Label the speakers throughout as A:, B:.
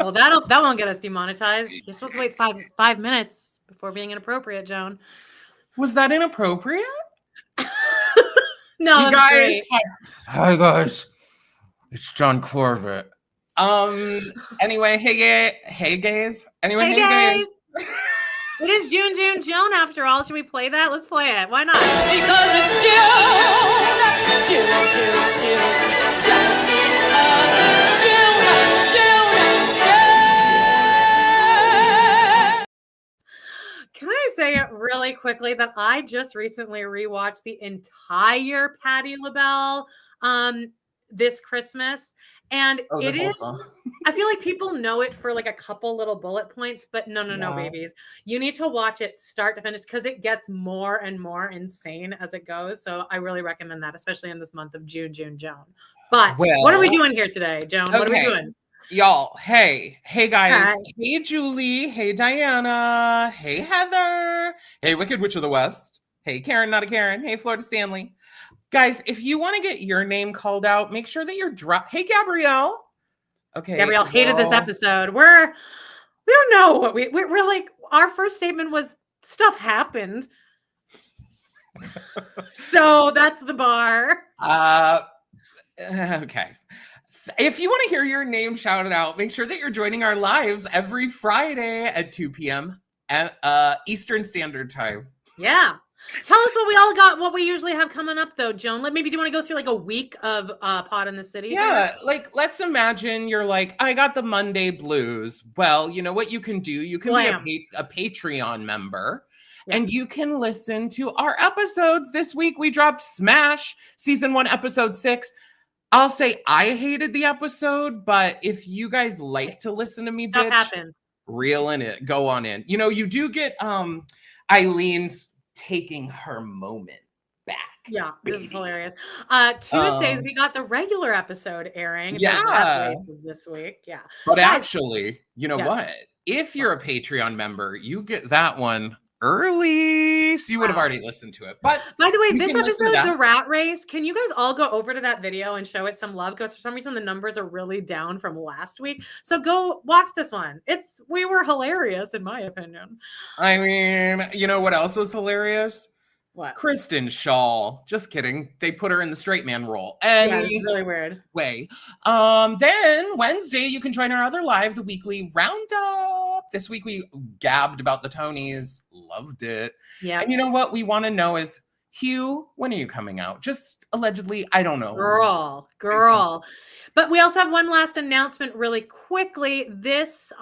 A: Well, that won't get us demonetized. You're supposed to wait 5 minutes before being inappropriate, Joan.
B: Was that inappropriate?
A: No,
B: you guys. Hi guys, it's John Corbett. Anyway, hey gays. Anyway, hey gays.
A: It is June Joan after all. Should we play that? Let's play it. Why not?
C: Because it's June. Just because it's June.
A: Can I say it really quickly that I just recently rewatched the entire Patti LaBelle this Christmas, and it is. I feel like people know it for like a couple little bullet points, but no, babies. You need to watch it start to finish because it gets more and more insane as it goes. So I really recommend that, especially in this month of June, Joan. But what are we doing here today, Joan? Okay. What are we doing?
B: Y'all, hey guys. Hi. Hey Julie, hey Diana, hey Heather, hey Wicked Witch of the West, hey Karen, not a Karen, hey Florida Stanley. Guys, if you want to get your name called out, make sure that you're Hey Gabrielle. Okay.
A: Gabrielle hated this episode. We don't know what we're like. Our first statement was stuff happened. So that's the bar.
B: Okay. If you want to hear your name shouted out, make sure that you're joining our lives every Friday at 2 p.m. Eastern Standard Time.
A: Yeah. Tell us what we all got, what we usually have coming up, though, Joan. Maybe do you want to go through like a week of Pod in the City?
B: Yeah, like let's imagine you're like, I got the Monday blues. Well, you know what you can do? You can be a Patreon member. Yeah. And you can listen to our episodes. This week we dropped Smash, Season 1, Episode 6. I'll say I hated the episode, but if you guys like to listen to me,
A: stuff happens.
B: Reel in it. Go on in. You know, you do get Eileen's taking her moment back.
A: Yeah, this is hilarious. Tuesdays we got the regular episode airing.
B: Yeah,
A: that race was this week. Yeah,
B: but actually, you know what? If you're a Patreon member, you get that one early, so you would have already listened to it. But
A: by the way, this episode, the rat race, can you guys all go over to that video and show it some love? Because for some reason the numbers are really down from last week. So go watch this one. We were hilarious in my opinion.
B: I mean, you know what else was hilarious?
A: What?
B: Kristen Shaw. Just kidding. They put her in the straight man role. And
A: it's really weird.
B: Then Wednesday you can join our other live, the weekly roundup. This week we gabbed about the Tonys. Loved it.
A: Yeah.
B: And you know what we want to know is, Hugh, when are you coming out? Just allegedly, I don't know.
A: Girl. But we also have one last announcement really quickly. This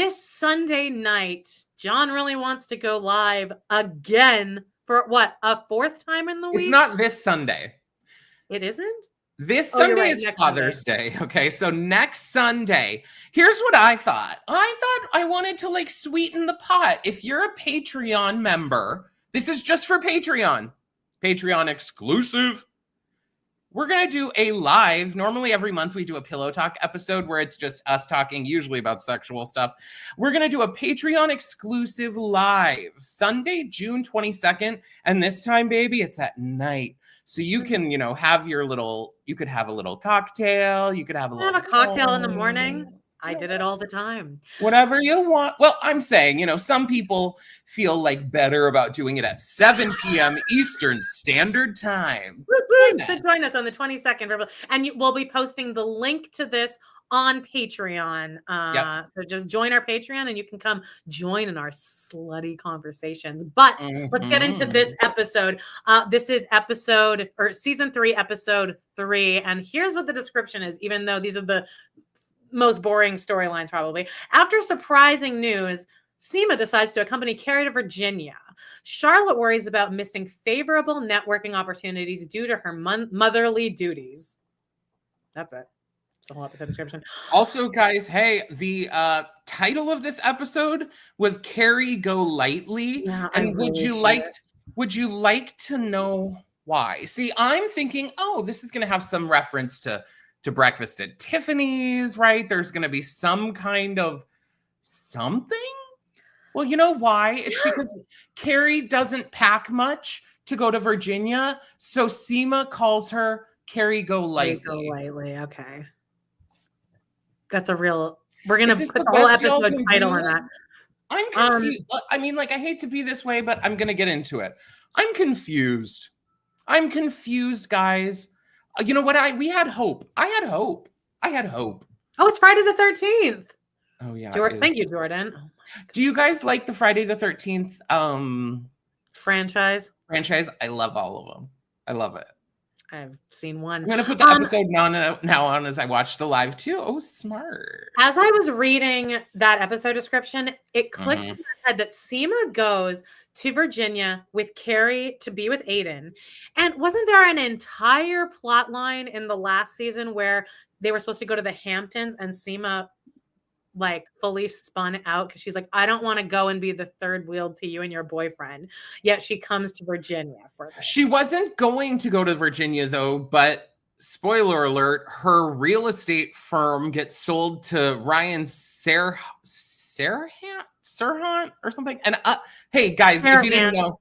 A: Sunday night, John really wants to go live again for what? A fourth time in the week?
B: It's not this Sunday.
A: It isn't?
B: This Sunday is Father's Day. Okay, so next Sunday, here's what I thought. I wanted to like sweeten the pot. If you're a Patreon member, this is just for Patreon exclusive. We're going to do a live. Normally every month we do a Pillow Talk episode where it's just us talking usually about sexual stuff. We're going to do a Patreon exclusive live Sunday, June 22nd. And this time, baby, it's at night. So you can, have you could have a little cocktail. You could have a
A: cocktail in the morning. I did it all the time.
B: Whatever you want. Well, I'm saying, some people feel like better about doing it at 7 p.m. Eastern Standard Time.
A: So join us on the 22nd. And we'll be posting the link to this on Patreon. So just join our Patreon and you can come join in our slutty conversations. But let's get into this episode. This is season 3, episode 3. And here's what the description is, even though these are the most boring storylines probably. After surprising news, Seema decides to accompany Carrie to Virginia. Charlotte worries about missing favorable networking opportunities due to her motherly duties. That's it. It's the whole episode description.
B: Also, guys, hey, the title of this episode was Carrie Golightly.
A: Yeah,
B: and would you like to know why? See, I'm thinking, this is going to have some reference to Breakfast at Tiffany's, right? There's going to be some kind of something. Well, you know why? It's because Carrie doesn't pack much to go to Virginia. So Seema calls her Carrie Golightly.
A: Okay. That's a real We're going to put the whole episode title on that.
B: I'm confused. I mean, like, I hate to be this way, but I'm going to get into it. I'm confused. I'm confused, guys. You know what? We had hope. I had hope.
A: Oh, it's Friday the 13th.
B: Oh, yeah.
A: Thank you, Jordan. Oh,
B: do you guys like the Friday the 13th
A: franchise?
B: I love all of them. I love it.
A: I've seen one.
B: I'm going to put the episode now on as I watch the live too. Oh, smart.
A: As I was reading that episode description, it clicked in my head that Seema goes to Virginia with Carrie to be with Aiden. And wasn't there an entire plot line in the last season where they were supposed to go to the Hamptons and Seema like fully spun out because she's like, I don't want to go and be the third wheel to you and your boyfriend. Yet she comes to Virginia for this.
B: She wasn't going to go to Virginia though, but spoiler alert, her real estate firm gets sold to Ryan Serhant or something. And hey guys, if you didn't know,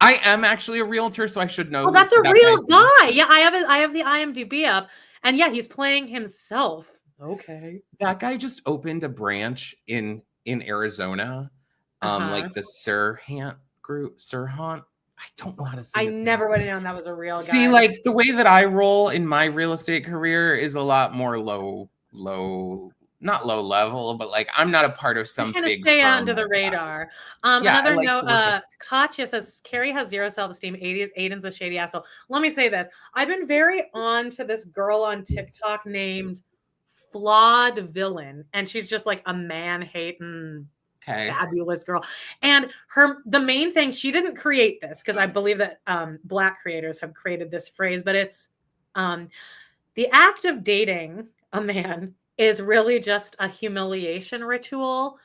B: I am actually a realtor, so I should know.
A: Oh, that's a real guy. Yeah, I have the IMDb up, and yeah, he's playing himself. Okay.
B: That guy just opened a branch in Arizona. Like the Serhant group. Serhant. I don't know how to say
A: I never would have known that was a real guy.
B: See, like the way that I roll in my real estate career is a lot more not low level, but like I'm not a part of some
A: kind
B: big
A: of stay
B: firm
A: under the
B: like
A: radar. Another note, Katya says Carrie has zero self-esteem. Aiden's a shady asshole. Let me say this. I've been very on to this girl on TikTok named Flawed Villain, and she's just like a man-hating fabulous girl. And the main thing, she didn't create this because I believe that Black creators have created this phrase, but it's the act of dating a man is really just a humiliation ritual,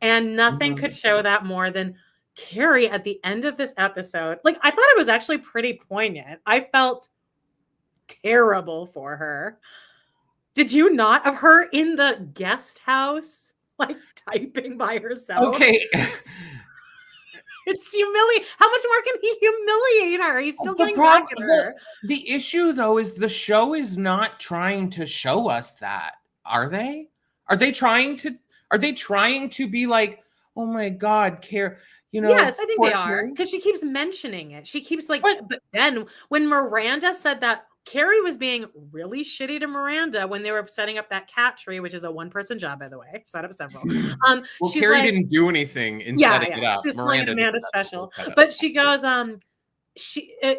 A: and nothing could show that more than Carrie at the end of this episode. Like, I thought it was actually pretty poignant. I felt terrible for her. Did you not? Of her in the guest house, like typing by herself?
B: Okay.
A: It's humiliating. How much more can he humiliate her? He's still getting back at her.
B: The issue, though, is the show is not trying to show us that. Are they? Are they trying to be like, oh my God, Carrie? You know?
A: Yes, I think they are, because she keeps mentioning it. She keeps like, but then when Miranda said that Carrie was being really shitty to Miranda when they were setting up that cat tree, which is a one-person job, by the way. Set up several.
B: Well, Carrie didn't do anything in setting it up.
A: Miranda special, but she goes,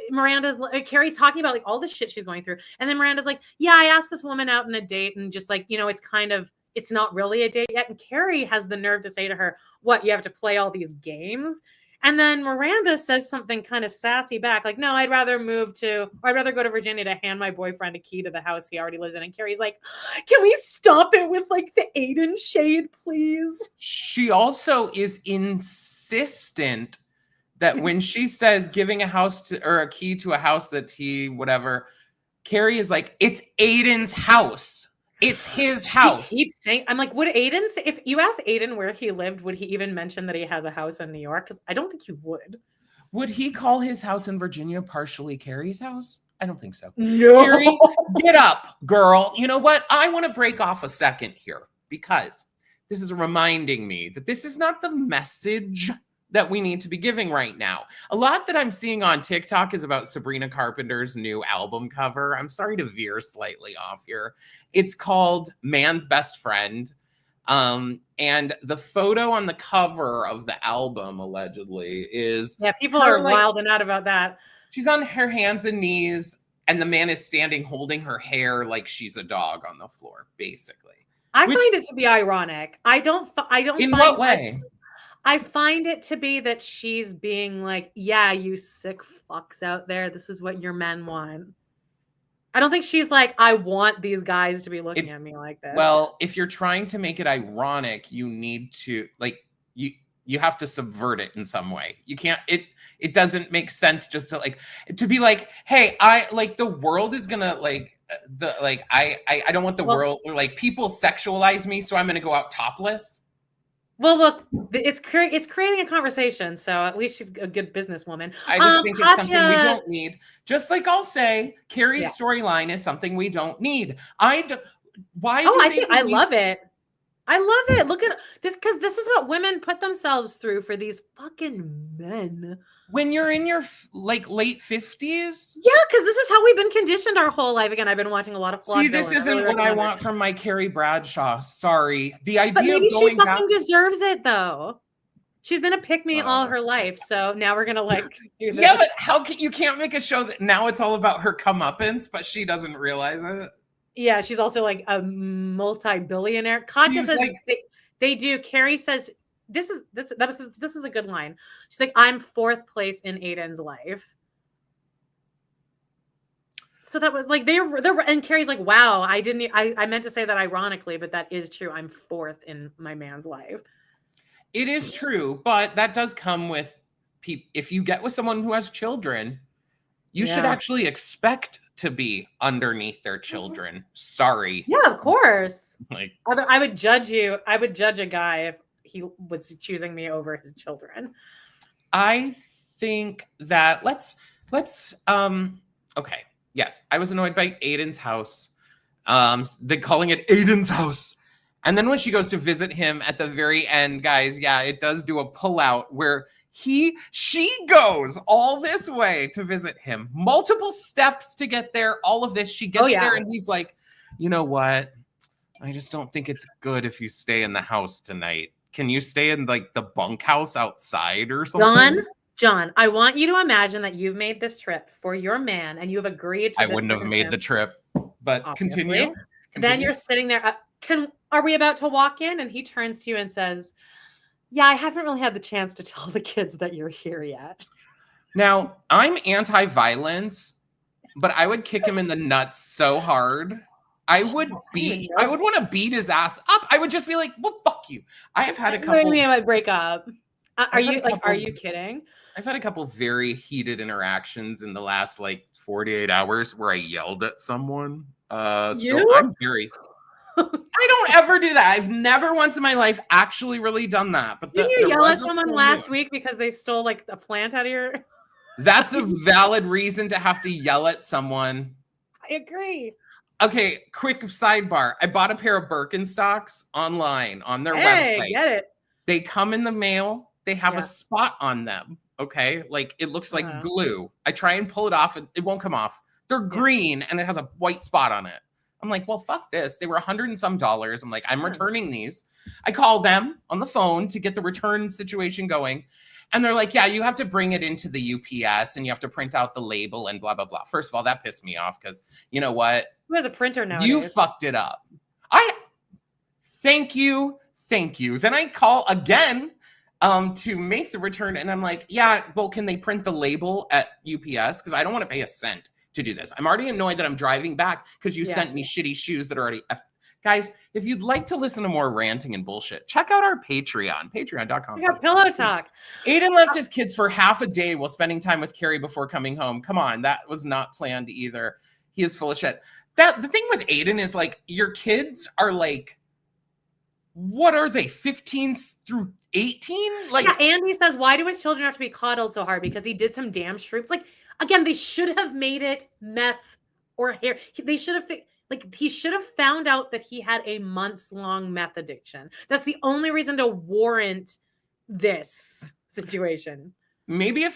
A: Miranda's like, Carrie's talking about like all the shit she's going through, and then Miranda's like, yeah, I asked this woman out on a date, and just like, you know, it's not really a date yet. And Carrie has the nerve to say to her, what, you have to play all these games? And then Miranda says something kind of sassy back, like, no, I'd rather go to Virginia to hand my boyfriend a key to the house he already lives in. And Carrie's like, can we stop it with like the Aiden shade, please?
B: She also is insistent that when she says giving a key to a house that Carrie is like, it's Aiden's house. It's his house.
A: He keeps saying, I'm like, would Aiden say, if you ask Aiden where he lived, would he even mention that he has a house in New York? Because I don't think he would.
B: Would he call his house in Virginia partially Carrie's house? I don't think so.
A: No.
B: Carrie, get up, girl. You know what? I want to break off a second here because this is reminding me that this is not the message that we need to be giving right now. A lot that I'm seeing on TikTok is about Sabrina Carpenter's new album cover. I'm sorry to veer slightly off here. It's called Man's Best Friend. And the photo on the cover of the album allegedly is...
A: Yeah, people are wilding out about that.
B: She's on her hands and knees, and the man is standing holding her hair like she's a dog on the floor, basically.
A: I find it to be ironic. I don't
B: In what way?
A: I find it to be that she's being like, yeah, you sick fucks out there. This is what your men want. I don't think she's like, I want these guys to be looking at me like this.
B: Well, if you're trying to make it ironic, you need to like, you have to subvert it in some way. You can't, it doesn't make sense just to be like, hey, I like the world is gonna like, I don't want the world, or like people sexualize me, so I'm gonna go out topless.
A: Well, look, it's creating a conversation, so at least she's a good businesswoman.
B: I just think it's something we don't need. Just like I'll say, Carrie's storyline is something we don't need. I love it.
A: I love it. Look at this, because this is what women put themselves through for these fucking men.
B: When you're in your like late 50s?
A: Yeah, because this is how we've been conditioned our whole life. Again, I've been watching a lot of
B: See, this isn't what I want from my Carrie Bradshaw. Sorry. The idea
A: but maybe
B: of going
A: she fucking deserves it, though. She's been a pick-me all her life, so now we're gonna like do this.
B: Yeah, but how can you can't make a show that now it's all about her comeuppance, but she doesn't realize it.
A: Yeah, she's also like a multi-billionaire. Katya says
B: like,
A: they do. Carrie says this is a good line. She's like, I'm 4th place in Aiden's life. So that was like they were and Carrie's like, wow, I meant to say that ironically, but that is true. I'm 4th in my man's life.
B: It is true, but that does come with if you get with someone who has children, you should actually expect to be underneath their children. Sorry.
A: Yeah, of course.
B: Like
A: I would judge you. I would judge a guy if he was choosing me over his children.
B: I think that let's okay. Yes, I was annoyed by Aiden's house. They calling it Aiden's house. And then when she goes to visit him at the very end, guys, yeah, it does do a pullout where she goes all this way to visit him. Multiple steps to get there, all of this. She gets there and he's like, you know what? I just don't think it's good if you stay in the house tonight. Can you stay in like the bunkhouse outside or something?
A: John, I want you to imagine that you've made this trip for your man and you have agreed to
B: I wouldn't have made the trip, but
A: obviously.
B: Continue.
A: Then you're sitting there. Are we about to walk in? And he turns to you and says, yeah, I haven't really had the chance to tell the kids that you're here yet.
B: Now, I'm anti-violence, but I would kick him in the nuts so hard. I would want to beat his ass up. I would just be like, well, fuck you. I have had a couple. What do you mean
A: by break up? Are you kidding?
B: I've had a couple very heated interactions in the last like 48 hours where I yelled at someone. So I'm very... I don't ever do that. I've never once in my life actually really done that. But
A: didn't you yell at someone last week because they stole like a plant out of your...
B: That's a valid reason to have to yell at someone.
A: I agree.
B: Okay, quick sidebar. I bought a pair of Birkenstocks online on their website.
A: Get it.
B: They come in the mail. They have a spot on them. Okay, like it looks like glue. I try and pull it off and it won't come off. They're green and it has a white spot on it. I'm like, well, fuck this. They were $100 and some. I'm like, I'm returning these. I call them on the phone to get the return situation going. And they're like, yeah, you have to bring it into the UPS and you have to print out the label and blah, blah, blah. First of all, that pissed me off because you know what?
A: Who has a printer nowadays?
B: You fucked it up. Thank you. Then I call again to make the return. And I'm like, yeah, well, can they print the label at UPS? Because I don't want to pay a cent to do this. I'm already annoyed that I'm driving back because you sent me shitty shoes that are already... Guys, if you'd like to listen to more ranting and bullshit, check out our Patreon, patreon.com.
A: We got pillow talk.
B: Aiden left his kids for half a day while spending time with Carrie before coming home. Come on, that was not planned either. He is full of shit. The thing with Aiden is like, your kids are like, what are they, 15 through 18? Like,
A: yeah, Andy says, why do his children have to be coddled so hard? Because he did some damn shrooms. Like, again, they should have made it meth or hair. They should have... Like, he should have found out that he had a months-long meth addiction. That's the only reason to warrant this situation.
B: Maybe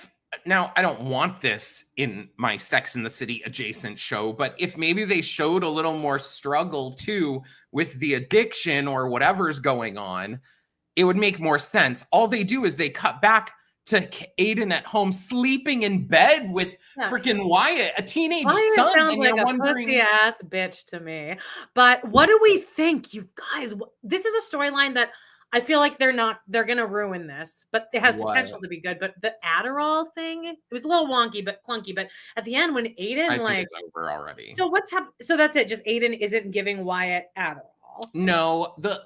B: now I don't want this in my Sex and the City adjacent show, but if maybe they showed a little more struggle too with the addiction or whatever's going on, it would make more sense. All they do is they cut back to Aiden at home sleeping in bed with freaking Wyatt, a teenage son.
A: Sounds like a pussy ass bitch to me. But what do we think, you guys? This is a storyline that I feel like they're gonna ruin this, but it has potential to be good. But the Adderall thing, it was a little wonky, but clunky. But at the end, when Aiden
B: I think it's over already.
A: So what's happening? So that's it. Just Aiden isn't giving Wyatt Adderall.
B: No, the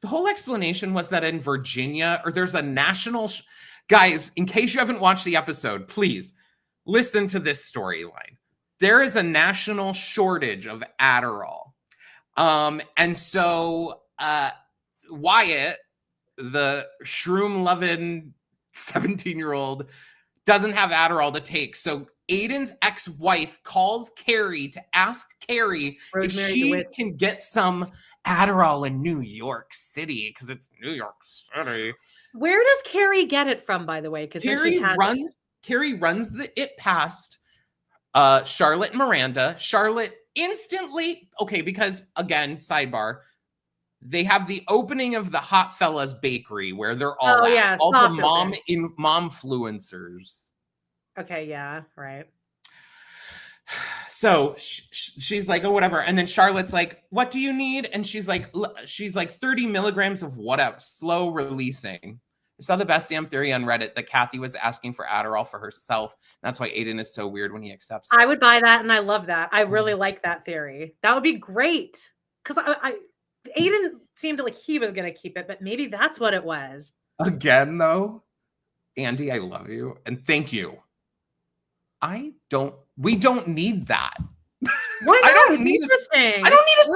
B: whole explanation was that in Virginia, or there's a national... Guys, in case you haven't watched the episode, please listen to this storyline. There is a national shortage of Adderall. And so Wyatt, the shroom-loving 17-year-old, doesn't have Adderall to take. So Aiden's ex-wife calls Carrie to ask Carrie if she can get some Adderall in New York City, because it's New York City.
A: Where does Carrie get it from, by the way? Because
B: Carrie runs it past Charlotte and Miranda. Charlotte instantly, okay, because again, sidebar, they have the opening of the Hot Fellas Bakery where they're all all the momfluencers.
A: Okay, yeah, right.
B: So she's like, oh, whatever. And then Charlotte's like, what do you need? And she's like 30 milligrams of whatever, slow releasing. I saw the best damn theory on Reddit that Kathy was asking for Adderall for herself. That's why Aiden is so weird when he accepts it.
A: I would buy that, and I love that. I really like that theory. That would be great. Because Aiden seemed like he was going to keep it, but maybe that's what it was.
B: Again, though, Andy, I love you. And thank you. We don't need that.
A: Why not?
B: I don't need a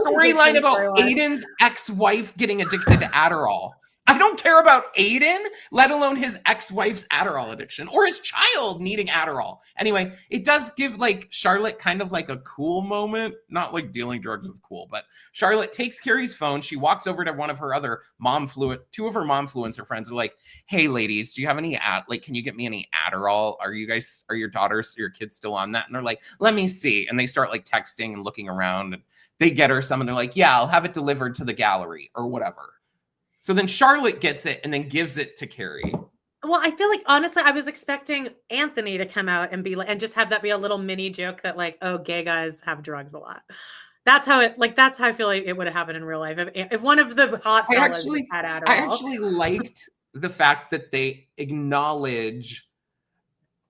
B: storyline about Aiden's ex-wife getting addicted to Adderall. I don't care about Aiden, let alone his ex-wife's Adderall addiction or his child needing Adderall. Anyway, it does give like Charlotte kind of like a cool moment. Not like dealing drugs is cool, but Charlotte takes Carrie's phone. She walks over to one of her other two of her momfluencer friends are like, hey ladies, do you have any can you get me any Adderall? Are your daughters, your kids still on that? And they're like, let me see. And they start like texting and looking around and they get her some and they're like, yeah, I'll have it delivered to the gallery or whatever. So then Charlotte gets it and then gives it to Carrie.
A: Well, I feel like, honestly, I was expecting Anthony to come out and be like, and just have that be a little mini joke that like, oh, gay guys have drugs a lot. That's how I feel like it would have happened in real life. If one of the hot fellas had Adderall.
B: I actually liked the fact that they acknowledge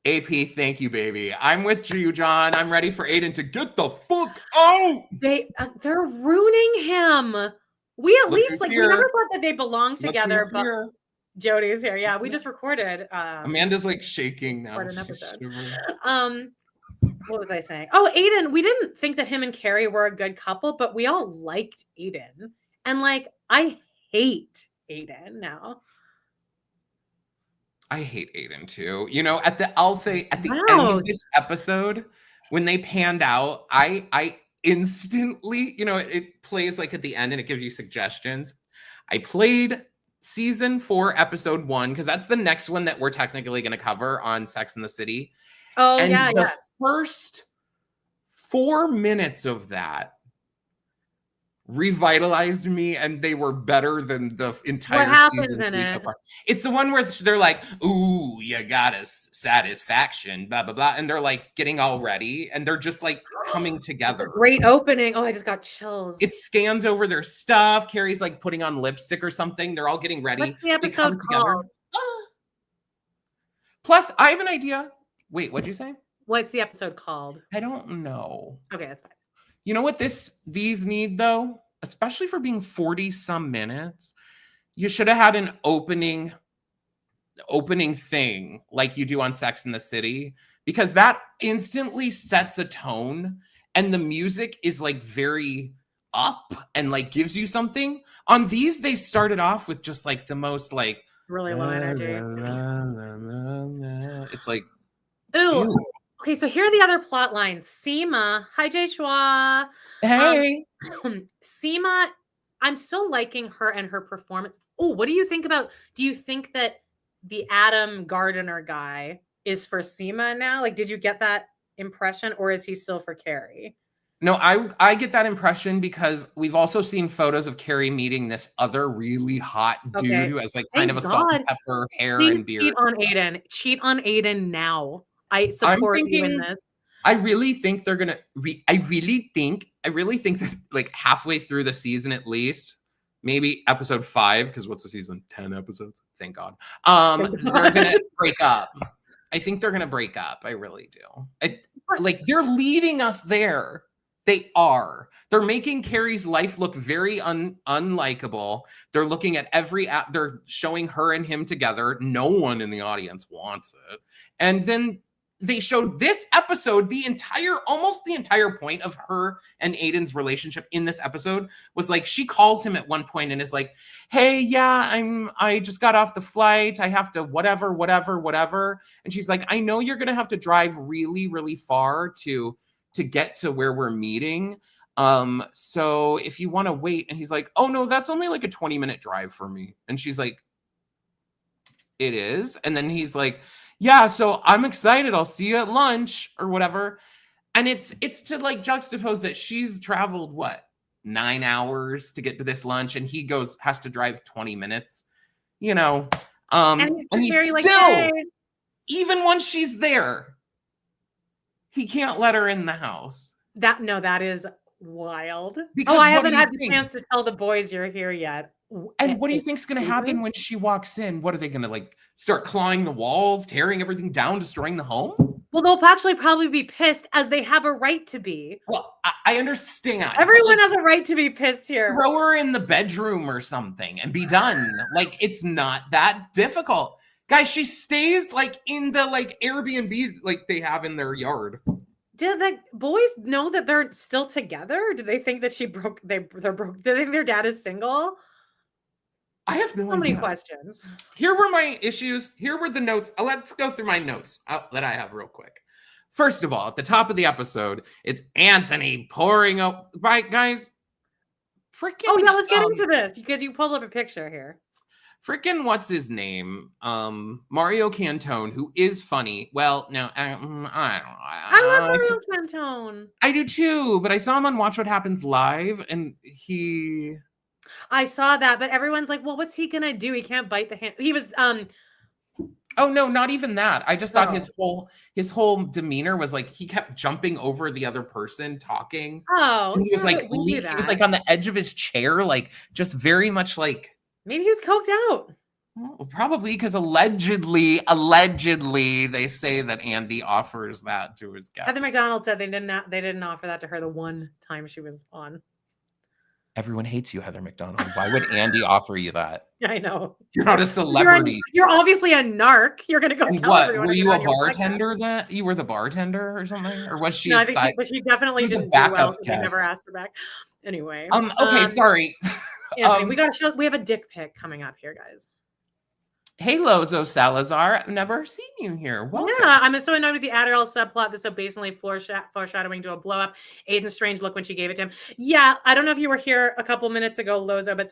B: AP, thank you, baby. I'm with you, John. I'm ready for Aiden to get the fuck out.
A: They're ruining him. We at least we never thought that they belonged together, but Jody's here. Yeah, we just recorded.
B: Amanda's like shaking now.
A: An episode. What was I saying? Oh, Aiden. We didn't think that him and Carrie were a good couple, but we all liked Aiden, and like I hate Aiden now.
B: I hate Aiden too. You know, I'll say at the end of this episode when they panned out, I instantly, you know, it plays like at the end and it gives you suggestions. I played season 4, episode 1, because that's the next one that we're technically going to cover on Sex and the City.
A: Oh,
B: and the first 4 minutes of that revitalized me, and they were better than the entire season so far. It's the one where they're like, ooh, you got a satisfaction, blah, blah, blah. And they're like getting all ready and they're just like coming together.
A: Great opening. Oh, I just got chills.
B: It scans over their stuff. Carrie's like putting on lipstick or something. They're all getting ready.
A: What's the episode called?
B: Plus, I have an idea. Wait, what'd you say?
A: What's the episode called?
B: I don't know.
A: Okay, that's fine.
B: You know what these need though, especially for being 40 some minutes, you should have had an opening thing like you do on Sex and the City, because that instantly sets a tone and the music is like very up and like gives you something. On these, they started off with just like the most like
A: really low energy.
B: It's like,
A: ew. Okay, so here are the other plot lines. Seema, hi Jay Chua.
B: Hey.
A: Seema, I'm still liking her and her performance. Oh, what do you think about? Do you think that the Adam Gardner guy is for Seema now? Like, did you get that impression, or is he still for Carrie?
B: No, I get that impression because we've also seen photos of Carrie meeting this other really hot dude who has like kind of a salt and pepper hair and beard.
A: Cheat on Aiden now. I support you in this.
B: I really think they're gonna. I really think that like halfway through the season, at least, maybe episode 5, because what's the season? 10 episodes. Thank God. They're gonna break up. I think they're gonna break up. I really do. Like they're leading us there. They are. They're making Carrie's life look very unlikable. They're looking at they're showing her and him together. No one in the audience wants it. And then they showed this episode, almost the entire point of her and Aiden's relationship in this episode was like, she calls him at one point and is like, hey, yeah, I just got off the flight. I have to whatever. And she's like, I know you're going to have to drive really, really far to get to where we're meeting. So if you want to wait, and he's like, oh no, that's only like a 20-minute drive for me. And she's like, it is. And then he's like, yeah, so I'm excited. I'll see you at lunch or whatever. And it's to like juxtapose that she's traveled 9 hours to get to this lunch, and he has to drive 20 minutes, and he's
A: very
B: still,
A: like, hey.
B: Even when she's there, he can't let her in the house.
A: That is wild.
B: Because
A: I haven't had the chance to tell the boys you're here yet.
B: And what do you think's going to happen when she walks in? What are they going to like start clawing the walls, tearing everything down, destroying the home?
A: Well, they'll actually probably be pissed, as they have a right to be.
B: Well, I understand.
A: Everyone has a right to be pissed here.
B: Throw her in the bedroom or something and be done. Like, it's not that difficult. Guys, she stays like in the like Airbnb like they have in their yard.
A: Did the boys know that they're still together? Do they think that they're broke? Do they think their dad is single?
B: I have no idea.
A: So many questions.
B: Here were my issues. Here were the notes. Let's go through my notes that I have real quick. First of all, at the top of the episode, it's Anthony pouring out. Right, guys? Freaking.
A: Oh, yeah, let's get into this because you pulled up a picture here.
B: Freaking, what's his name? Mario Cantone, who is funny. Well, no, I don't know.
A: I love Mario Cantone.
B: I do too, but I saw him on Watch What Happens Live, and
A: I saw that, but everyone's like, well, what's he gonna do? He can't bite the hand. He was
B: Oh no, not even that. I just thought his whole demeanor was like he kept jumping over the other person talking.
A: Oh,
B: and he was like he was like on the edge of his chair, like just very much like
A: maybe he was coked out.
B: Well, probably because allegedly they say that Andy offers that to his guests.
A: Heather McDonald said they didn't offer that to her the one time she was on.
B: Everyone hates you, Heather McDonald. Why would Andy offer you that?
A: I know.
B: You're not a celebrity.
A: You're obviously a narc. You're going to go tell everyone.
B: Were you a bartender then? You were the bartender or something? Or was she
A: I think she definitely didn't do well because I never asked her back. Anyway.
B: Okay, sorry.
A: Anthony, we have a dick pic coming up here, guys.
B: Hey, Lozo Salazar. I've never seen you here. Welcome.
A: Yeah, I'm so annoyed with the Adderall subplot. This is basically foreshadowing to a blow up. Aiden's strange look when she gave it to him. Yeah, I don't know if you were here a couple minutes ago, Lozo, but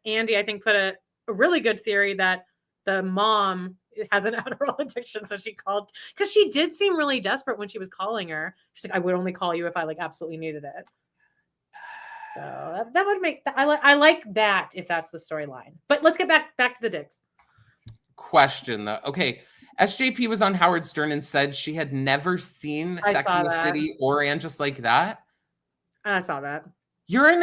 A: Andy, I think, put a really good theory that the mom has an Adderall addiction. So she called, because she did seem really desperate when she was calling her. She's like, I would only call you if I like absolutely needed it. So that would make, I like that if that's the storyline. But let's get back to the dicks.
B: Question though. Okay, SJP was on Howard Stern and said she had never seen Sex in the City or And Just Like That.
A: I saw that.
B: You're an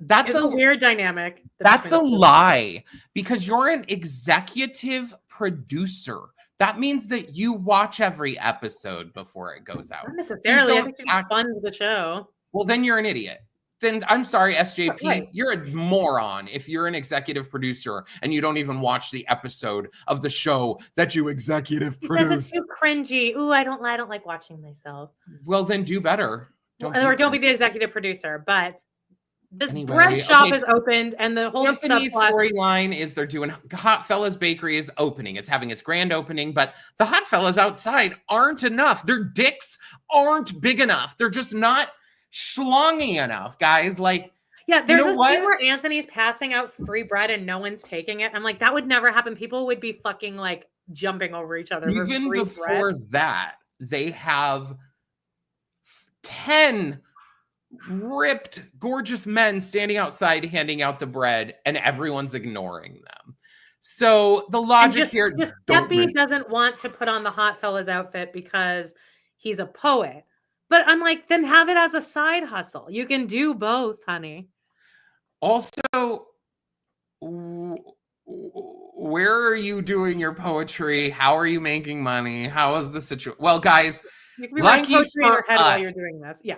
B: that's
A: a weird dynamic.
B: That's a lie, because you're an executive producer. That means that you watch every episode before it goes out.
A: Not necessarily. I think it's fun with the show.
B: Well, then you're an idiot. Then I'm sorry, SJP,
A: right.
B: You're a moron if you're an executive producer and you don't even watch the episode of the show that you executive produce.
A: Because it's too cringy. Ooh, I don't like watching myself.
B: Well, then do better. Don't
A: be the executive producer. But this bread shop is opened, and the whole
B: Anthony's storyline is they're doing Hot Fellas Bakery is opening. It's having its grand opening, but the Hot Fellas outside aren't enough. Their dicks aren't big enough. They're just not schlongy enough, guys. Like,
A: yeah, there's a scene where Anthony's passing out free bread and no one's taking it. I'm like, that would never happen. People would be fucking like jumping over each other.
B: Even before that, they have 10 ripped, gorgeous men standing outside handing out the bread, and everyone's ignoring them. So the logic here,
A: Steppy doesn't want to put on the Hot Fellas outfit because he's a poet. But I'm like, then have it as a side hustle. You can do both, honey.
B: Also, where are you doing your poetry? How are you making money? How is the situation? Well, guys,
A: you can be writing poetry in your head while you're doing this. Yeah.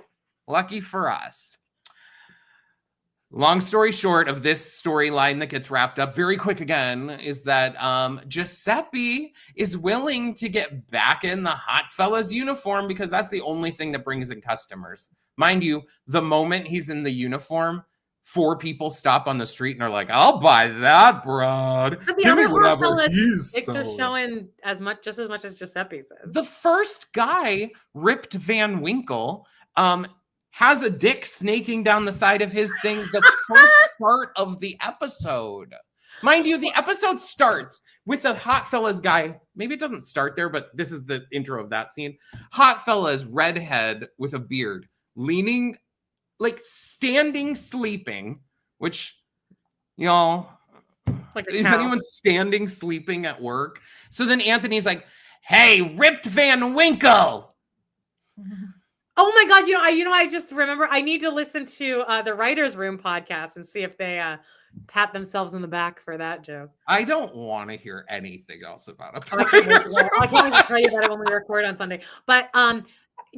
B: Lucky for us. Long story short of this storyline that gets wrapped up very quick again is that Giuseppe is willing to get back in the hot fella's uniform because that's the only thing that brings in customers. Mind you, the moment he's in the uniform, 4 people stop on the street and are like, "I'll buy that, broad. Give me whatever he's
A: selling." Are showing just as much as Giuseppe says.
B: The first guy, Ripped Van Winkle, has a dick snaking down the side of his thing the first part of the episode. Mind you, the episode starts with a hot fella's guy. Maybe it doesn't start there, but this is the intro of that scene. Hot fella's redhead with a beard, leaning, like standing, sleeping, which, y'all, like is anyone standing, sleeping at work? So then Anthony's like, "Hey, Ripped Van Winkle."
A: Oh my God! I just remember I need to listen to the Writers' Room podcast and see if they pat themselves on the back for that joke.
B: I don't want to hear anything else about it.
A: I can't wait to tell you about it when we record on Sunday. But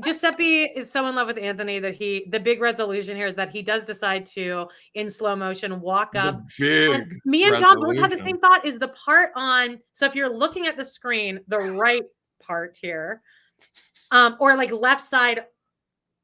A: Giuseppe is so in love with Anthony that the big resolution here is that he does decide to, in slow motion, walk up. And me and John both have the same thought. Is the part on? So if you're looking at the screen, the right part here, or like left side.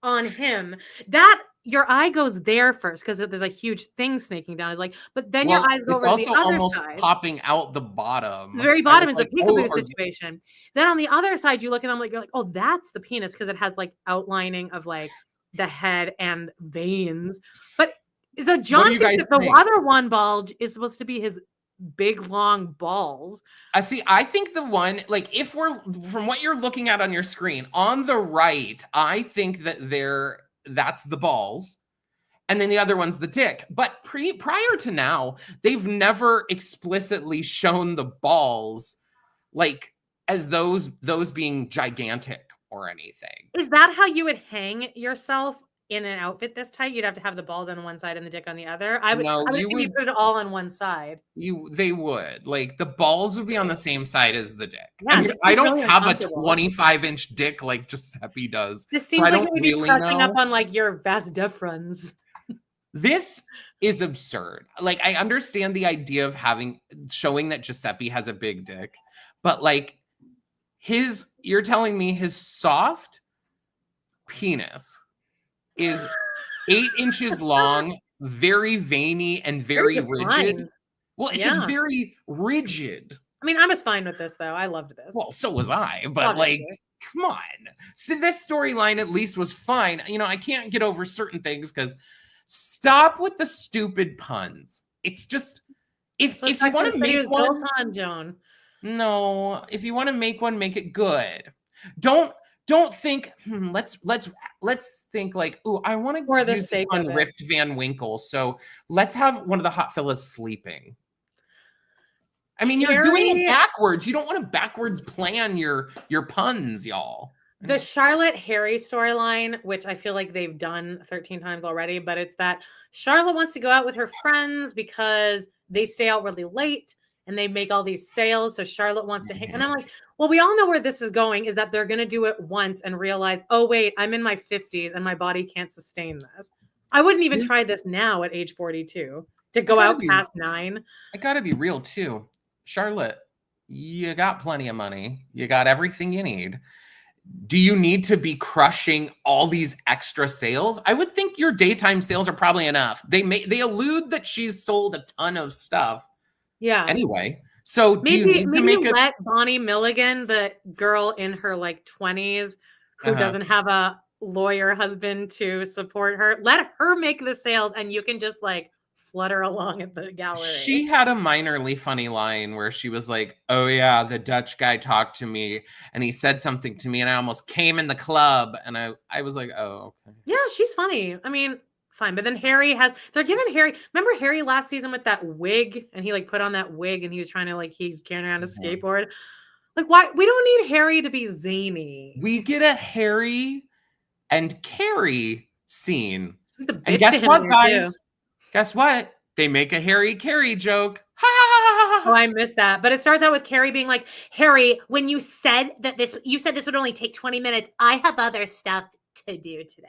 A: On him, that your eye goes there first because there's a huge thing snaking down. It's like, but then your eyes go over to the other
B: almost
A: side.
B: Popping out the bottom.
A: The very bottom is like, a peekaboo situation. Then on the other side, you look and you're like, oh, that's the penis because it has like outlining of like the head and veins. But so John thinks that the other one bulge is supposed to be his big long balls.
B: I think the one, like, if we're from what you're looking at on your screen on the right, I think that that's the balls, and then the other one's the dick. But prior to now, they've never explicitly shown the balls like as those being gigantic or anything.
A: Is that how you would hang yourself in an outfit this tight? You'd have to have the balls on one side and the dick on the other. I would assume you put it all on one side.
B: They would, like, the balls would be on the same side as the dick.
A: Yeah,
B: I mean, I don't have a 25-inch dick like Giuseppe does.
A: This seems like you'd be pressing up on like your vas deferens.
B: This is absurd. Like, I understand the idea of showing that Giuseppe has a big dick, but like you're telling me his soft penis is 8 inches long, very veiny and very rigid. Well, it's just very rigid.
A: I mean, I was fine with this though. I loved this.
B: Well, so was I, but like, come on. So this storyline at least was fine. I can't get over certain things because stop with the stupid puns. It's just if you want to make one
A: on Joan.
B: No, if you want to make one, make it good. Don't think, let's think like, oh, I want to use it on Ripped Van Winkle. So let's have one of the hot fellas sleeping. I mean, you're doing it backwards. You don't want to backwards plan your puns, y'all.
A: The Charlotte Harry storyline, which I feel like they've done 13 times already, but it's that Charlotte wants to go out with her friends because they stay out really late. And they make all these sales. So Charlotte wants to hang. And I'm like, well, we all know where this is going is that they're going to do it once and realize, oh, wait, I'm in my 50s and my body can't sustain this. I wouldn't even try this now at age 42 to go out past 9.
B: I got to be real, too. Charlotte, you got plenty of money. You got everything you need. Do you need to be crushing all these extra sales? I would think your daytime sales are probably enough. They allude that she's sold a ton of stuff.
A: Yeah.
B: Anyway, so do you need to make
A: let Bonnie Milligan, the girl in her like 20s who doesn't have a lawyer husband to support her, let her make the sales and you can just like flutter along at the gallery.
B: She had a minorly funny line where she was like, oh yeah, the Dutch guy talked to me and he said something to me and I almost came in the club. And I was like, oh, okay.
A: Yeah, she's funny. I mean, fine. But then they're giving Harry, remember Harry last season with that wig and he like put on that wig and he was trying to like, he's carrying around a skateboard. Like, why? We don't need Harry to be zany.
B: We get a Harry and Carrie scene. And guess what, guys? Guess what? They make a Harry Carrie joke.
A: Oh, I missed that. But it starts out with Carrie being like, Harry, when you said this would only take 20 minutes. I have other stuff to do today.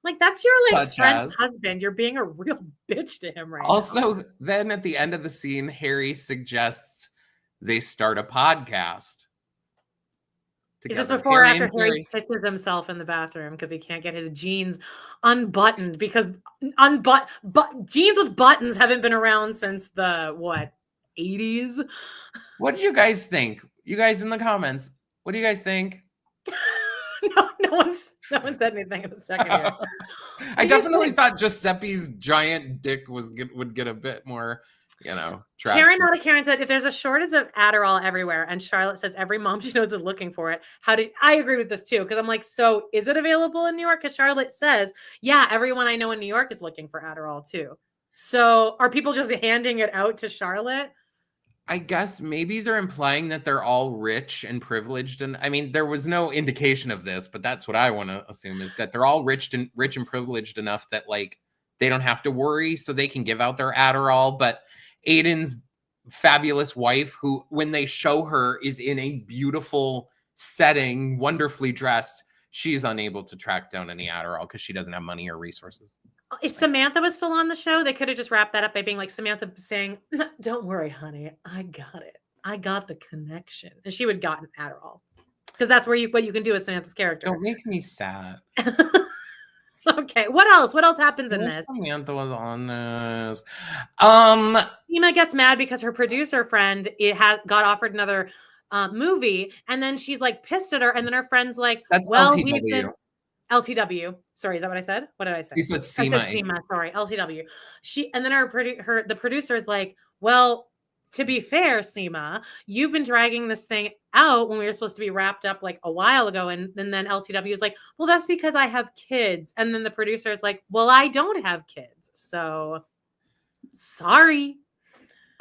A: Like, that's your like
B: Such
A: friend's
B: as.
A: husband. You're being a real bitch to him right now.
B: Also, then at the end of the scene, Harry suggests they start a podcast.
A: Is this
B: Together.
A: before or
B: Harry
A: after
B: and
A: Harry
B: Carrie.
A: pisses himself in the bathroom because he can't get his jeans unbuttoned because jeans with buttons haven't been around since the what 80s?
B: What did you guys think? You guys in the comments. What do you guys think? No
A: one said anything in a second here.
B: I definitely thought Giuseppe's giant dick would get a bit more, traction.
A: Karen said, if there's a shortage of Adderall everywhere, and Charlotte says every mom she knows is looking for it, I agree with this too, because I'm like, so is it available in New York? Because Charlotte says, yeah, everyone I know in New York is looking for Adderall too. So are people just handing it out to Charlotte?
B: I guess maybe they're implying that they're all rich and privileged. And I mean, there was no indication of this, but that's what I want to assume, is that they're all rich and privileged enough that like they don't have to worry, so they can give out their Adderall. But Aiden's fabulous wife, who when they show her is in a beautiful setting, wonderfully dressed, she's unable to track down any Adderall because she doesn't have money or resources.
A: If Samantha was still on the show, they could have just wrapped that up by being like Samantha saying, don't worry, honey, I got it. I got the connection. And she would have gotten Adderall. Because that's what you can do with Samantha's character.
B: Don't make me sad.
A: Okay, what else? What else happens in this?
B: Samantha was on this.
A: Seema gets mad because her producer friend got offered another movie, and then she's like pissed at her, and then her friend's like,
B: "That's
A: well,
B: LTW."
A: LTW. Sorry, is that what I said? What did I say?
B: You said Seema.
A: I said Seema. Sorry, LTW. And then the producer is like, well, to be fair, Seema, you've been dragging this thing out when we were supposed to be wrapped up like a while ago. And then LTW is like, well, that's because I have kids. And then the producer is like, well, I don't have kids. So sorry.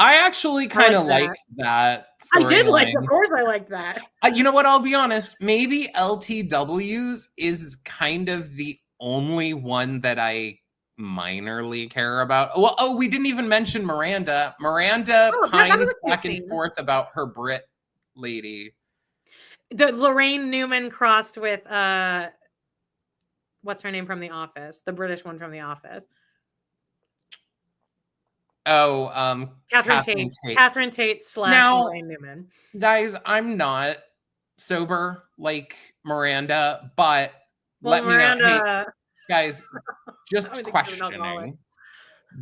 B: I actually kind of liked that.
A: I did of course I liked that.
B: You know what? I'll be honest. Maybe LTW's is kind of the only one that I minorly care about. Well, we didn't even mention Miranda. Miranda pines back and forth about her Brit lady.
A: The Lorraine Newman crossed with what's her name from The Office? The British one from The Office.
B: Oh,
A: Catherine Tate. Catherine Tate / Lorraine Newman.
B: Guys, I'm not sober like Miranda, but let me know. Hey, guys, just questioning.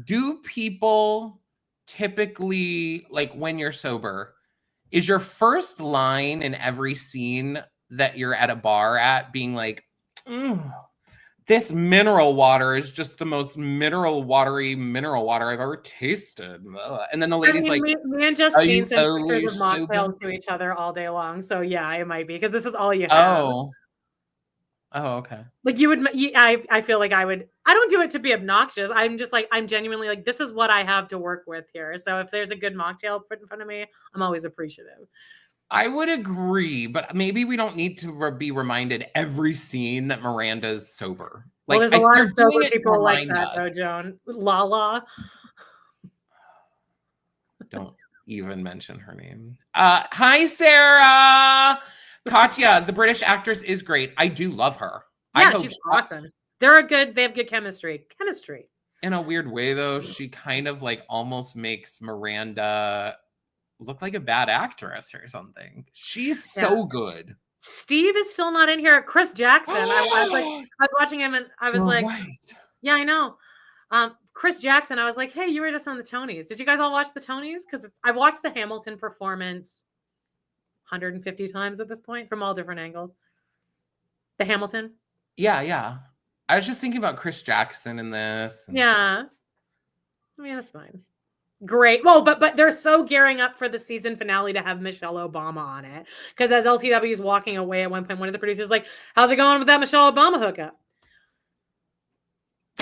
B: Do people typically, like when you're sober, is your first line in every scene that you're at a bar at being like, this mineral water is just the most mineral water I've ever tasted. And then the lady's like,
A: me and Justine send pictures of mocktails to each other all day long. So yeah, it might be because this is all you have.
B: Oh, okay.
A: Like I feel like I would. I don't do it to be obnoxious. I'm just like, I'm genuinely like, this is what I have to work with here. So if there's a good mocktail put in front of me, I'm always appreciative.
B: I would agree, but maybe we don't need to be reminded every scene that Miranda's sober.
A: Like, well, there's a lot of sober people like that, though, Joan. Lala.
B: Don't even mention her name. Hi, Sarah. Katya, the British actress, is great. I do love her.
A: Yeah, she's awesome. They have good chemistry.
B: In a weird way, though, she kind of like almost makes Miranda look like a bad actress or something. She's so good.
A: Steve is still not in here. Chris Jackson. I was watching him and I was like, yeah, I know. Chris Jackson. I was like, hey, you were just on the Tonys. Did you guys all watch the Tonys? Because I watched the Hamilton performance 150 times at this point from all different angles. The Hamilton.
B: Yeah. I was just thinking about Chris Jackson in this.
A: Yeah. I mean, that's fine. Great. Well, but they're so gearing up for the season finale to have Michelle Obama on it. Because as LTW is walking away at one point, one of the producers is like, how's it going with that Michelle Obama hookup?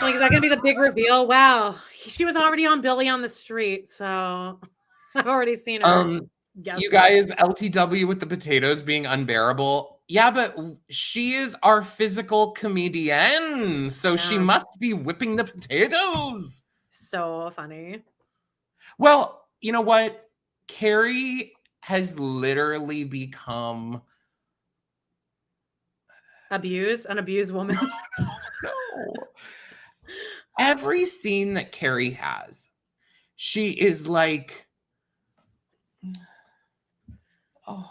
A: Like, is that going to be the big reveal? Wow. She was already on Billy on the Street. So I've already seen her.
B: You guys, LTW with the potatoes being unbearable. Yeah, but she is our physical comedian. So she must be whipping the potatoes.
A: So funny.
B: Well, you know what? Carrie has literally become
A: an abused woman.
B: No. every scene that Carrie has, she is like, oh,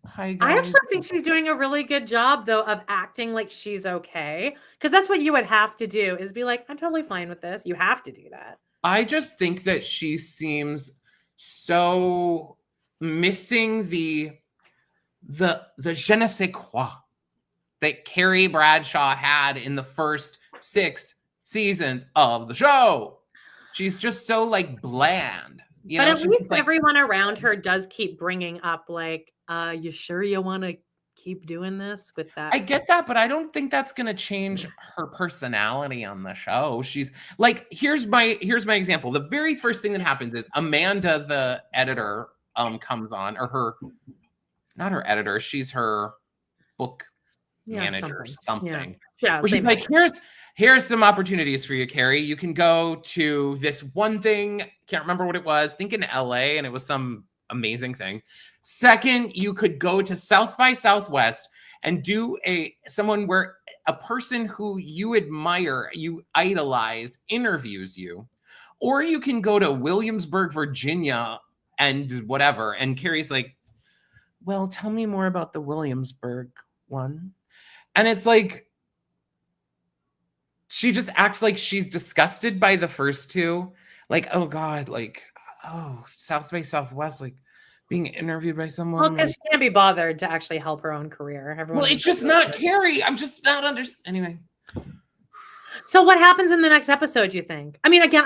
B: hi guys.
A: I actually think she's doing a really good job, though, of acting like she's okay. Because that's what you would have to do, is be like, I'm totally fine with this. You have to do that.
B: I just think that she seems so missing the je ne sais quoi that Carrie Bradshaw had in the first 6 seasons of the show. She's just so like bland.
A: But at least everyone around her does keep bringing up like, you sure you want to keep doing this with that?
B: I get that, but I don't think that's going to change her personality on the show. She's like, here's my example. The very first thing that happens is Amanda, the editor, comes on, or not her editor, she's her book manager, something.
A: Yeah,
B: where she's like, here's some opportunities for you, Carrie. You can go to this one thing. Can't remember what it was. Think in LA, and it was some amazing thing. Second, you could go to South by Southwest and do someone where a person who you admire, you idolize, interviews you. Or you can go to Williamsburg, Virginia, and whatever. And Carrie's like, well, tell me more about the Williamsburg one. And it's like, she just acts like she's disgusted by the first 2. Like, oh God, like, oh, South by Southwest, like being interviewed by someone.
A: Well, because she can't be bothered to actually help her own career.
B: Well, it's just not Carrie. I'm just not Anyway.
A: So what happens in the next episode, do you think? I mean, again,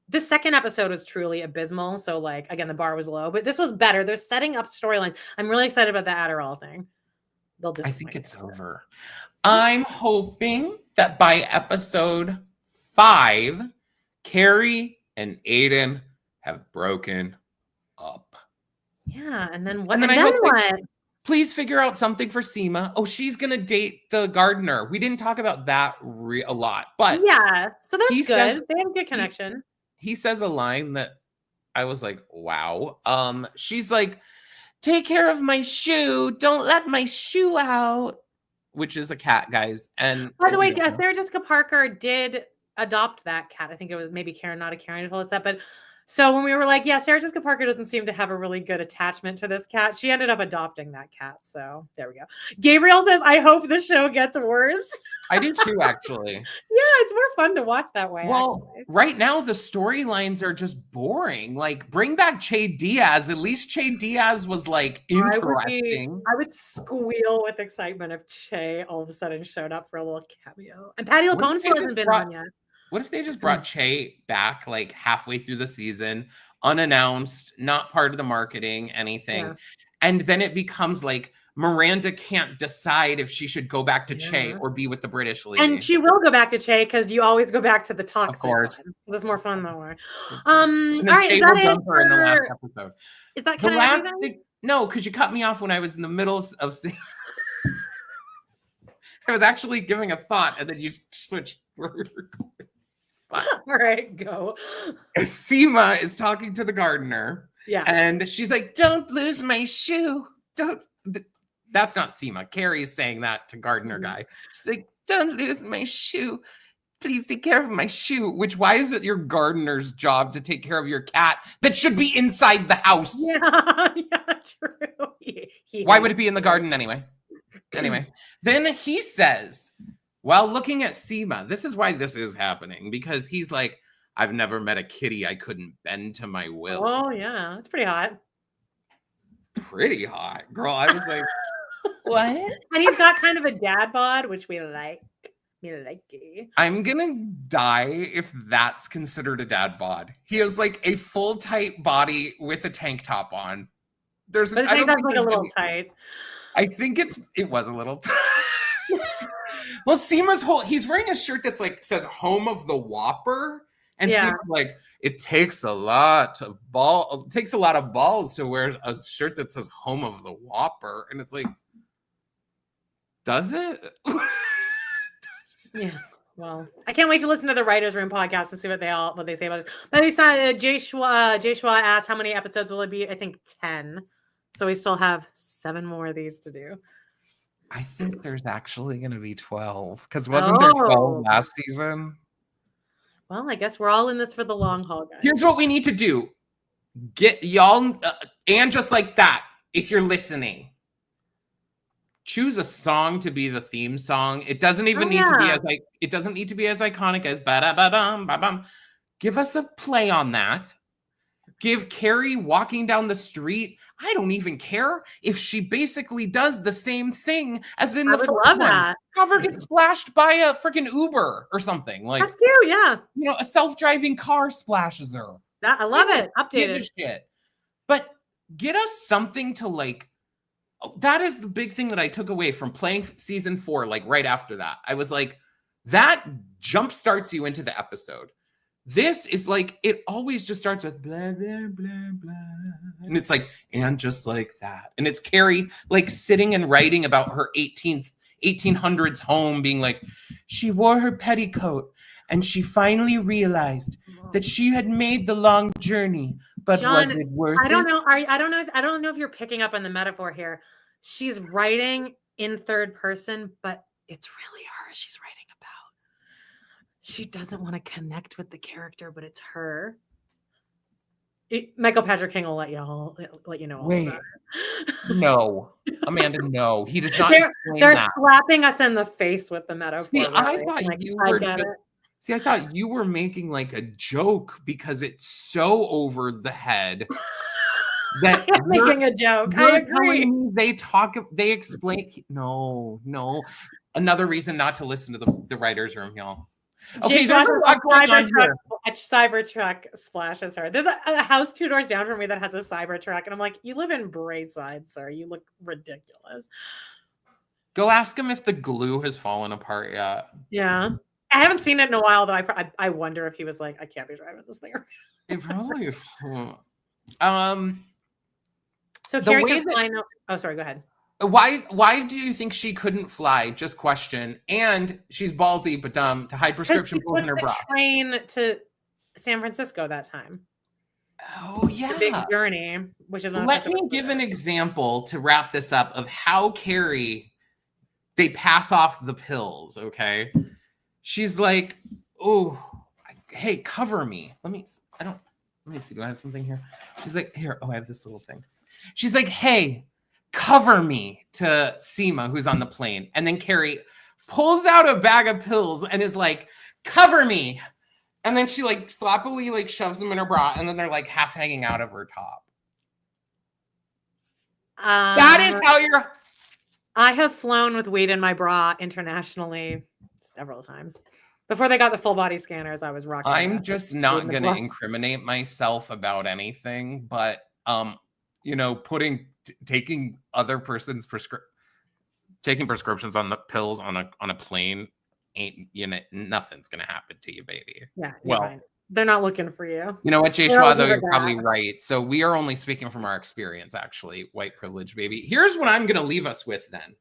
A: this second episode was truly abysmal. So like, again, the bar was low, but this was better. They're setting up storylines. I'm really excited about the Adderall thing.
B: I think it's over. I'm hoping that by episode 5, Carrie and Aiden have broken up.
A: Yeah, and then what?
B: And then I hope please figure out something for Seema. Oh, she's gonna date the gardener. We didn't talk about that a lot, but
A: yeah, so that's good. They have a good connection.
B: He says a line that I was like, wow. She's like, take care of my shoe. Don't let my shoe out. Which is a cat, guys. And
A: by the way, Sarah Jessica Parker did adopt that cat. I think it was maybe Karen, not a Karen, told us that. But so when we were like, yeah, Sarah Jessica Parker doesn't seem to have a really good attachment to this cat, she ended up adopting that cat. So there we go. Gabriel says, I hope the show gets worse.
B: I do too, actually.
A: Yeah, it's more fun to watch that way.
B: Well,
A: actually.
B: Right now the storylines are just boring. Like, bring back Che Diaz. At least Che Diaz was like interesting.
A: I would squeal with excitement if Che all of a sudden showed up for a little cameo. And Patty LuPone still hasn't been on yet.
B: What if they just brought Che back like halfway through the season, unannounced, not part of the marketing, anything, and then it becomes like Miranda can't decide if she should go back to Che or be with the British lady.
A: And she will go back to Che because you always go back to the toxic.
B: Of course.
A: That's more fun that way. All right,
B: is that it for in the last episode?
A: Is that kind of everything?
B: No, because you cut me off when I was in the middle of things. I was actually giving a thought and then you switched.
A: All right, go.
B: Seema is talking to the gardener.
A: Yeah.
B: And she's like, don't lose my shoe. Don't. That's not Seema. Carrie's saying that to gardener guy. She's like, don't lose my shoe. Please take care of my shoe. Which, why is it your gardener's job to take care of your cat that should be inside the house?
A: Yeah, true.
B: Why would it be in the garden anyway? Anyway, then he says, while looking at Seema, this is why this is happening, because he's like, I've never met a kitty I couldn't bend to my will.
A: Oh, yeah. That's pretty hot.
B: Pretty hot. Girl, I was like, what?
A: And he's got kind of a dad bod, which we like. We like it.
B: I'm going to die if that's considered a dad bod. He has like a full tight body with a tank top on.
A: But his tank top's like a little tight.
B: I think it was a little tight. Well, Seema's he's wearing a shirt that's like says home of the Whopper. And Seema's like, it takes a lot of balls to wear a shirt that says home of the Whopper. And it's like, does it?
A: Yeah. Well, I can't wait to listen to the Writers Room podcast and see what they say about this. But we saw Jay Schwa asked how many episodes will it be? I think 10. So we still have 7 more of these to do.
B: I think there's actually going to be 12 because wasn't there 12 last season?
A: Well, I guess we're all in this for the long haul, guys.
B: Here's what we need to do. Get y'all, and just like that, if you're listening, choose a song to be the theme song. It doesn't even need to be as like, it doesn't need to be as iconic as ba-da-ba-bum, ba-bum. Give us a play on that. Give Carrie walking down the street. I don't even care if she basically does the same thing as in the first one.
A: That.
B: Have her get splashed by a freaking Uber or something. Like,
A: that's cute, yeah.
B: You know, a self-driving car splashes her.
A: I love it. Updated.
B: Shit. But get us something to like. That is the big thing that I took away from playing season 4. Like right after that, I was like, that jump starts you into the episode. This is like, it always just starts with blah, blah, blah, blah. And it's like, and just like that. And it's Carrie like sitting and writing about her 1800s home, being like, she wore her petticoat and she finally realized that she had made the long journey, but John, was it worth it?
A: I don't know if you're picking up on the metaphor here. She's writing in third person, but it's really her she's writing about. She doesn't want to connect with the character, but it's her. Michael Patrick King will let you know.
B: Wait, no, Amanda, no, he does not.
A: They're slapping us in the face with the metaphor.
B: See, I thought you were I thought you were making like a joke because it's so over the head that
A: I'm making a joke. I agree.
B: They explain. No. Another reason not to listen to the writer's room, y'all. Okay, there's a lot going on here.
A: A Cybertruck splashes her. There's a house 2 doors down from me that has a Cybertruck, and I'm like, you live in Braeside, sir. You look ridiculous.
B: Go ask him if the glue has fallen apart yet.
A: Yeah. I haven't seen it in a while, though. I wonder if he was like, I can't be driving this thing.
B: It probably.
A: So Carrie can fly. Oh, sorry. Go ahead.
B: Why do you think she couldn't fly? Just question. And she's ballsy but dumb to hide prescription pills in her bra.
A: Train to San Francisco that time.
B: Oh yeah,
A: the big journey. Which is
B: let me give an example to wrap this up of how Carrie they pass off the pills. Okay. She's like, oh, hey, cover me. Let me see. Do I have something here? She's like, here. Oh, I have this little thing. She's like, hey, cover me to Seema, who's on the plane. And then Carrie pulls out a bag of pills and is like, cover me. And then she like sloppily like shoves them in her bra. And then they're like half hanging out of her top. That is how you're.
A: I have flown with weed in my bra internationally several times. Before they got the full body scanners, I was rocking.
B: I'm just not going to incriminate myself about anything, but taking other person's taking prescriptions on the pills on a plane ain't, nothing's going to happen to you, baby.
A: Yeah. Well, fine. They're not looking for you.
B: You know what, Jay Schwa, though, you're probably right. So we are only speaking from our experience, actually. White privilege, baby. Here's what I'm going to leave us with then.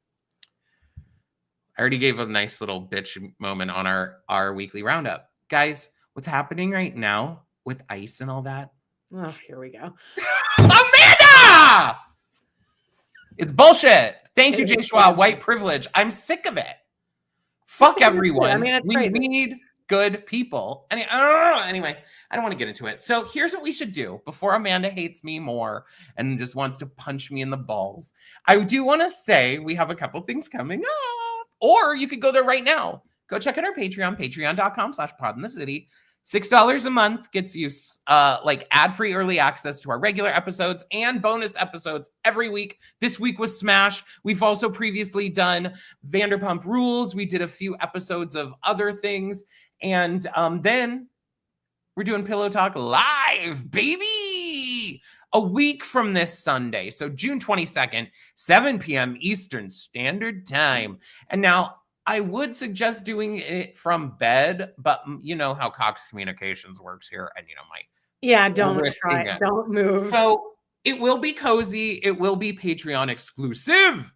B: I already gave a nice little bitch moment on our weekly roundup. Guys, what's happening right now with ICE and all that?
A: Oh, here we go.
B: Amanda! It's bullshit. Thank you, Jay Schwa. White privilege. I'm sick of it. Fuck everyone.
A: I mean, it's crazy.
B: We need good people. Anyway, I don't want to get into it. So here's what we should do before Amanda hates me more and just wants to punch me in the balls. I do want to say we have a couple things coming up. Or you could go there right now. Go check out our Patreon, patreon.com/podinthecity. $6 a month gets you like ad-free early access to our regular episodes and bonus episodes every week. This week was Smash. We've also previously done Vanderpump Rules. We did a few episodes of other things. And then we're doing Pillow Talk live, baby! A week from this Sunday. So June 22nd, 7 p.m. Eastern Standard Time. And now I would suggest doing it from bed, but you know how Cox Communications works here. And
A: don't move.
B: So it will be cozy. It will be Patreon exclusive.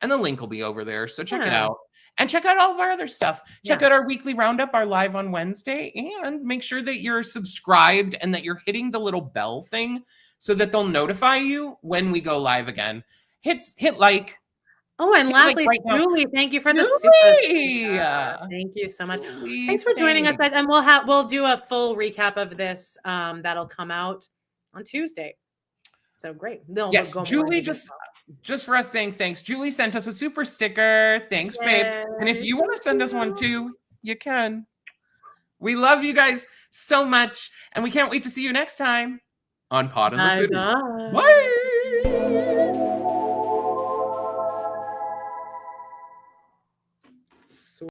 B: And the link will be over there. So check it out. And check out all of our other stuff. Check out our weekly roundup, our live on Wednesday. And make sure that you're subscribed and that you're hitting the little bell thing so that they'll notify you when we go live again. Hit like.
A: Oh, and lastly,
B: right now.
A: Julie, thank you for the
B: Julie!
A: super. Thank you so much.
B: Julie,
A: Thanks for joining us, guys. And we'll do a full recap of this. That'll come out on Tuesday. So great. No,
B: yes, Julie just for us saying thanks. Julie sent us a super sticker. Thanks, babe. And if you want to send us one too, you can. We love you guys so much, and we can't wait to see you next time on Pod in the City. Bye.